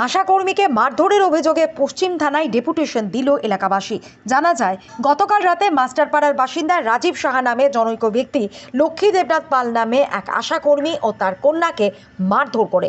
আশাকর্মীকে মারধরের অভিযোগে পশ্চিম থানায় ডেপুটেশন দিল এলাকাবাসী। জানা যায়, গতকাল রাতে মাস্টারপাড়ার বাসিন্দা রাজীব সাহা নামে জনৈক ব্যক্তি লক্ষ্মী দেবনাথ পাল নামে এক আশাকর্মী ও তার কন্যাকে মারধর করে।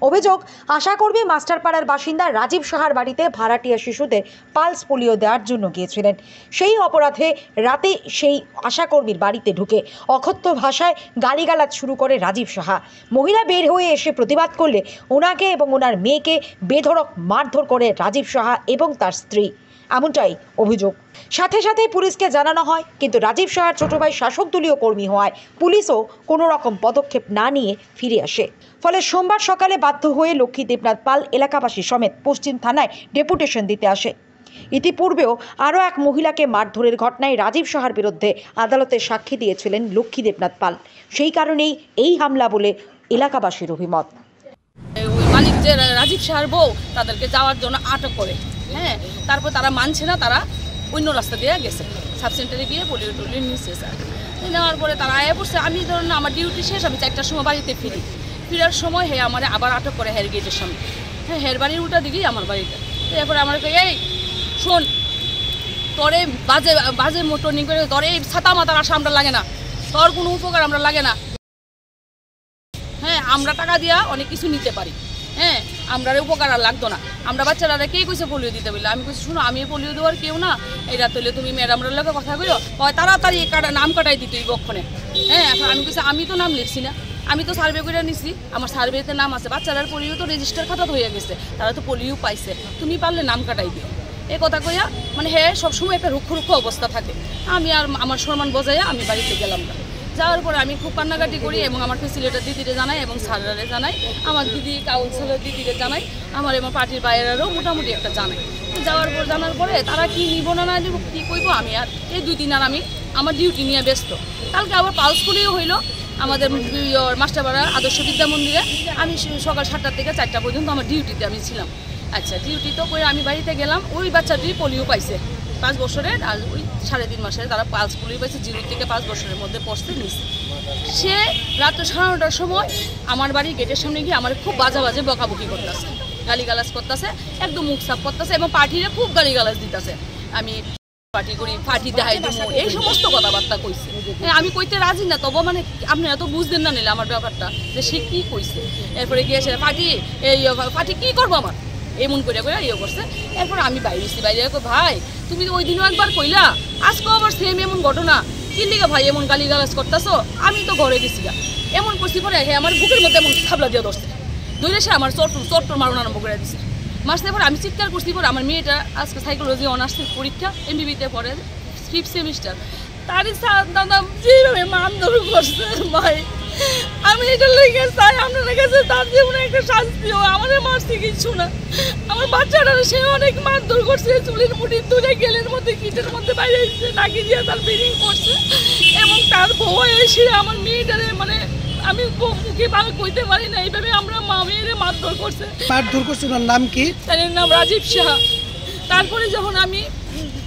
অভিযোগ, আশাকর্মী মাস্টারপাড়ার বাসিন্দা রাজীব সাহার বাড়িতে ভাড়াটিয়া শিশুদের পালস পোলিও দেওয়ার জন্য গিয়েছিলেন। সেই অপরাধে রাতে সেই আশাকর্মীর বাড়িতে ঢুকে অকথ্য ভাষায় গালিগালাজ শুরু করে রাজীব সাহা। মহিলা বের হয়ে এসে প্রতিবাদ করলে ওনাকে এবং ওনার মেয়েকে বেধড়ক মারধর করে রাজীব সাহা এবং তার স্ত্রী, এমনটাই অভিযোগ। সাথে সাথে পুলিশকে জানানো হয়, কিন্তু রাজীব সাহার ছোট ভাই শাসক দলীয় কর্মী হওয়ায় পুলিশও কোনো রকম পদক্ষেপ না নিয়ে ফিরে আসে। ফলে সোমবার সকালে বাধ্য হয়ে লক্ষ্মী দেবনাথ পাল এলাকাবাসী সমেত পশ্চিম থানায় ডেপুটেশন দিতে আসে। ইতিপূর্বেও আরও এক মহিলাকে মারধরের ঘটনায় রাজীব সাহার বিরুদ্ধে আদালতে সাক্ষী দিয়েছিলেন লক্ষ্মী দেবনাথ পাল। সেই কারণেই এই হামলা বলে এলাকাবাসীর অভিমত। মালিক যে রাজীব সাহার বউ, তাদেরকে যাওয়ার জন্য আটক করে, তারপর তারা মানছে না, তারা অন্য রাস্তা দিয়ে গেছে, সাব সেন্টারে গিয়ে পোলিও টোলিও নিচ্ছে। স্যার নেওয়ার পরে তারা আয়া পড়ছে। আমি ধরুন আমার ডিউটি শেষ, আমি 4টার সময় বাড়িতে ফিরার সময় আমার আবার আটক করে হের গেটের সামনে। হের বাড়ির উল্টা দিকেই আমার বাড়িটা। এরপরে আমার এই শোন, তোরে বাজে বাজে মোটরনিং করে তোর এই ছাতা মাথার আশা আমরা লাগে না, তোর কোনো উপকার আমরা লাগে না। আমরা টাকা দিয়া অনেক কিছু নিতে পারি, আমরা উপকার আর লাগতো না। আমরা বাচ্চারা কে কইছে পোলিও দিতে বললে, আমি কইছি শুনো, আমি পোলিও দেওয়ার কেউ না, এটা তুলে তুমি ম্যাডামরা লোকে কথা কইও, তাড়াতাড়ি নাম কাটাই দিত এই বক্ষণে। এখন আমি কইছি আমি তো নাম লিখছি না, আমি তো সার্ভে করে নিছি, আমার সার্ভেতে নাম আছে, বাচ্চারার পোলিও তো রেজিস্টার খাতা হয়ে গেছে, তারা তো পোলিও পাইছে, তুমি পারলে নাম কাটাই দিও। এই কথা কইয়া সবসময় একটা রুক্ষ অবস্থা থাকে। আমি আর আমার সম্মান বজাইয়া আমি বাড়িতে গেলাম না। যাওয়ার পরে আমি খুব কান্নাকাটি করি এবং আমার ফেসিলিটার দিদিরে জানাই এবং স্যাররে জানাই, আমার দিদি কাউন্সিলর দিদিরে জানাই, আমার এবং পার্টির বাইরেরও মোটামুটি একটা জানাই। জানার পরে তারা কি নিব না নিব কী করবো, আমি আর এই 2 দিন আর আমি আমার ডিউটি নিয়ে ব্যস্ত। কালকে আবার পালস পোলিও হইলো আমাদের মাস্টারপাড়া আদর্শ বিদ্যা মন্দিরে। আমি সকাল 7টা থেকে 4টা পর্যন্ত আমার ডিউটিতে আমি ছিলাম। আচ্ছা, ডিউটি তো করে আমি বাড়িতে গেলাম, ওই বাচ্চাটি পোলিও পাইছে 5 বছরের, আর ওই 3.5 মাসের তারা পালস পোলিও পাইছে, 0 থেকে 5 বছরের মধ্যে পড়তে নিচ্ছে। সে রাত 9:30টার সময় আমার বাড়ির গেটের সামনে গিয়ে আমার খুব বাজে বকাবকি করতেছে, গালিগালাজ করতেছে, একদম মুখ সাফ করতেছে এবং পার্টিরা খুব গালিগালাজ দিতেছে। আমি পার্টি করি, পার্টি দেখাই দেবো, এই সমস্ত কথাবার্তা কইছে। আমি কইতে রাজি না, তবু আপনারা তো বুঝতেন না নিলে আমার ব্যাপারটা যে সে কী কইছে। এরপরে গিয়েছে পার্টি কী করবো আমার এমন করে ইয়ে করছে। এরপর আমি বাইরে ভাই তুমি ওই দিনও একবার কইলা, আজকেও আবার সেম এমন ঘটনা, কি লিগা ভাই এমন গালিগালাজ করতেছো? আমি তো ঘরে গেছি গা, এমন করছি পরে আমার বুকের মধ্যে এমন থাবলা দিয়ে ধরছে, ধরে সে আমার চট্টর মারণ আরম্ভ করে দিচ্ছে। মাসে পরে আমি চিৎকার করছি। পরে আমার মেয়েটা আজকে সাইকোলজি অনার্সের পরীক্ষা, MBB-তে পড়ে, 5th সেমিস্টার, তারই দাদা যেভাবে মারধর করছে ভাই, আমি এটা লেগে চাই আপনার কাছে তার জীবনে একটা শাস্তি হয়। আমাদের মারছি কিছু না, আমার বাচ্চাটা সে অনেক মারধর করছে, চুলের মুঠি তুলে গেলের মধ্যে কিটের মধ্যে বাইরে এসেছে, নাকি দিয়ে তার বেরিং করছে এবং তার বউ এসে আমার মেয়েটারে আমি মুখে ভালো কইতে পারি না, এইভাবে আমরা মা মেয়েরে মারধর করছে। ওনার নাম কি? তার নাম রাজীব সাহা। তারপরে যখন আমি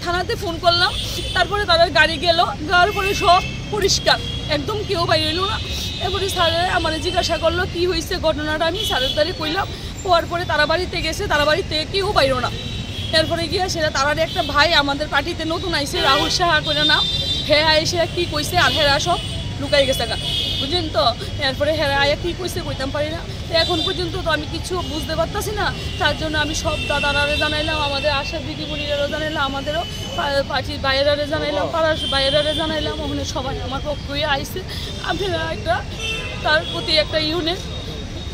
থানাতে ফোন করলাম, তারপরে তাদের গাড়ি গেল, যাওয়ার পরে সব পরিষ্কার, একদম কেউ বাইরে এলো না। এরপরে স্যারে আমার জিজ্ঞাসা করলো কি হয়েছে ঘটনাটা, আমি স্যারের দ্বারে কইলাম। হওয়ার পরে তারা বাড়িতে গেছে, তারা বাড়িতে কেউ বাইরো না। এরপরে গিয়ে সেটা তারার একটা ভাই আমাদের পার্টিতে নতুন আইসে, রাহুল সাহা করে নাম, এসে কী কইছে আর হেরা সব লুকাই গেছে গা, বুঝলেন তো। এরপরে হেরা আয়া কী কইছে কইতাম পারি না। তো এখন পর্যন্ত তো আমি কিছু বুঝতে পারতাছি না, তার জন্য আমি সব দাদারারে জানাইলাম, আমাদের আশা দিদিমণিরাও জানাইলাম, আমাদেরও পার্টির বাইরেরে জানাইলাম, পাড়ার বাইরেরে জানাইলাম, ওখানে সবাই আমার পক্ষে আইসে। আপনারা একটা তার প্রতি একটা ইউনিট,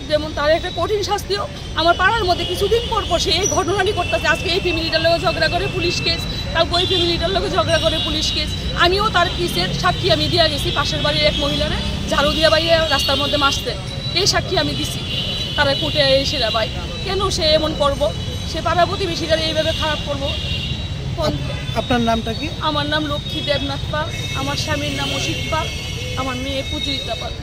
যেমন তার একটা কঠিন শাস্তিও। আমার পাড়ার মধ্যে কিছুদিন পর সে এই ঘটনাটি করতেছে। আজকে এই ফ্যামিলিটার লোক ঝগড়া করে পুলিশ কেস, তারপর ওই ফ্যামিলিটার লোক ঝগড়া করে পুলিশ কেস। আমিও তার কেসের সাক্ষী আমি দিয়ে গেছি, পাশের বাড়ির এক মহিলারে ঝাড়ু দিয়ে বাইরে রাস্তার মধ্যে মারছে, এই সাক্ষী আমি দিছি। তারা কোর্টে এসে ভাই কেন সে এমন করব, সে পাড়া প্রতিবেশীরা এইভাবে খারাপ করবো। আপনার নামটা কি? আমার নাম লক্ষ্মী দেবনাথ পাল, আমার স্বামীর নাম অসিত পাল, আমার মেয়ে পুজিতা পাল।